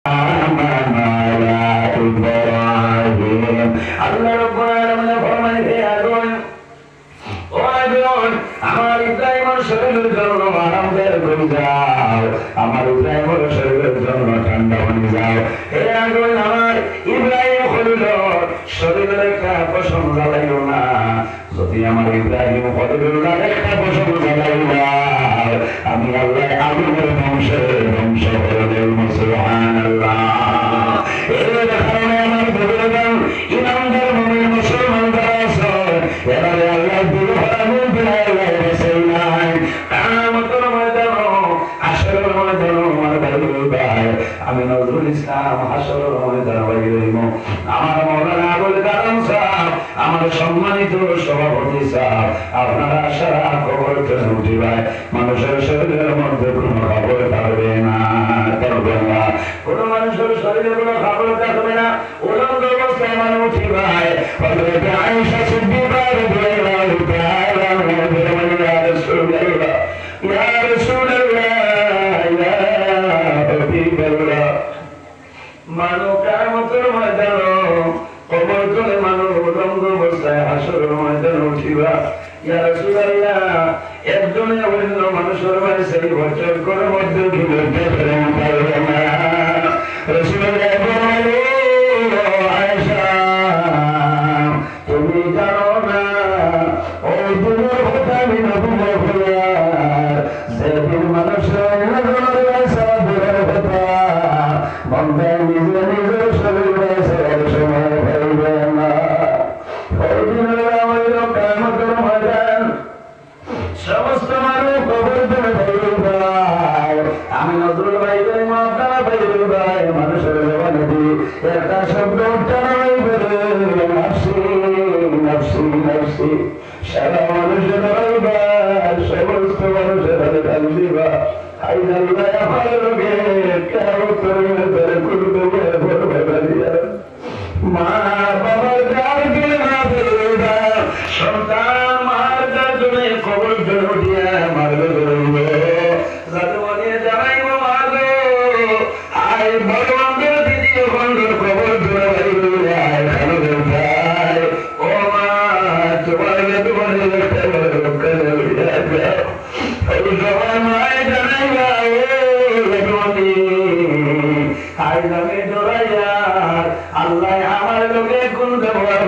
আল্লাহ রাব্বুল আলামিন ফরমান হে আগুন ও আগুন আমার ইব্রাহিমের শরীরের জন্য আরাম বের করে যাও, আমার ইব্রাহিমের শরীরের জন্য ঠান্ডা পানি যাও। হে আগুন আমার ইব্রাহিম খলিলুর শরীরের একটা পশম জ্বালাইও না, যদি আমার ইব্রাহিম খলিলুর একটা পশম জ্বালাইও না আমি আল্লাহ আগুনের ধ্বংস করে দেব। সুবহানাল্লাহ। এর কারণে আমার বুজুর্গগণ ইমানদার মুমিন মুসলমান যারা আছে এরা আল্লাহ দিলে আগুন দিলে আল্লাহ রাসূল নাই কিয়ামতের ময়দানে হাশরের ময়দানে আমার ভাই আমি নজরুল ইসলাম হাশরের ময়দানে বাইরেইম আমার মাওলানা আবুল কালাম সাহেব আমার সম্মানিত সভাপতি সাহেব আপনারা সারা খবর করে উঠিবাই মানুষের শরীরের মধ্যে কোনো খবর থাকবে না, কোন মানুষের শরীরে কোনো খবর থাকবে না। উলঙ্গ অবস্থায় মানুষ উঠিবাই হযরত আয়েশা সিদ্দিকা রাদিয়াল্লাহু তাআলা আনহা বলেন ইয়া রাসূলুল্লাহ ইয়া রাসূলুল্লাহ ইয়া হাবিবাল্লাহ মানুষ কিয়ামতের ময়দানে কবর করে মানুষ উলঙ্গ অবস্থায় হাশরের ময়দানে উঠিবা। ইয়া রাসূলুল্লাহ একজনে অন্য মানুষের বাড়ি সেই বছর করে মধ্যে ঘুরতে পারবে না। রাসূলুল্লাহ বলেন আয়েশা তুমি জানো না ওই দিনের কথা আমি নবী বললাম সেদিন মানুষের কথা বন্ধে নিজে নিজের শরীরে সময় ফেলবে না। ওই দিনের কিয়ামতের ময়দান সমস্ত মানুষ কবর করে ভাই আমি নজরুল ভাই আপনারা ভাই মানুষের জবানে দিয়ে একটা শব্দ উচ্চারণ করে নাফসি নাফসি নাফসি সারা মানুষের সমস্ত মানুষের কান্দিবা আই আল্লাহ আমার লোকে কেউ করে করবে বলবে বাড়িয়া মা বাবার যার দিলে না ফেলবা সন্তান মার যার জন্য খবর জন্য উঠিয়া মারবে ধরবে যাতে মনে জানাইব মারবে আই ভগবানদের দ্বিতীয় খণ্ডের খবর জন্য বাড়িবে আয় ভালো ভাই ও মা তোমার তোমার সবাই মায় জানাইবা আই নামে জোড়াইয়া আল্লাহ আমার লোকে কোন ব্যবহার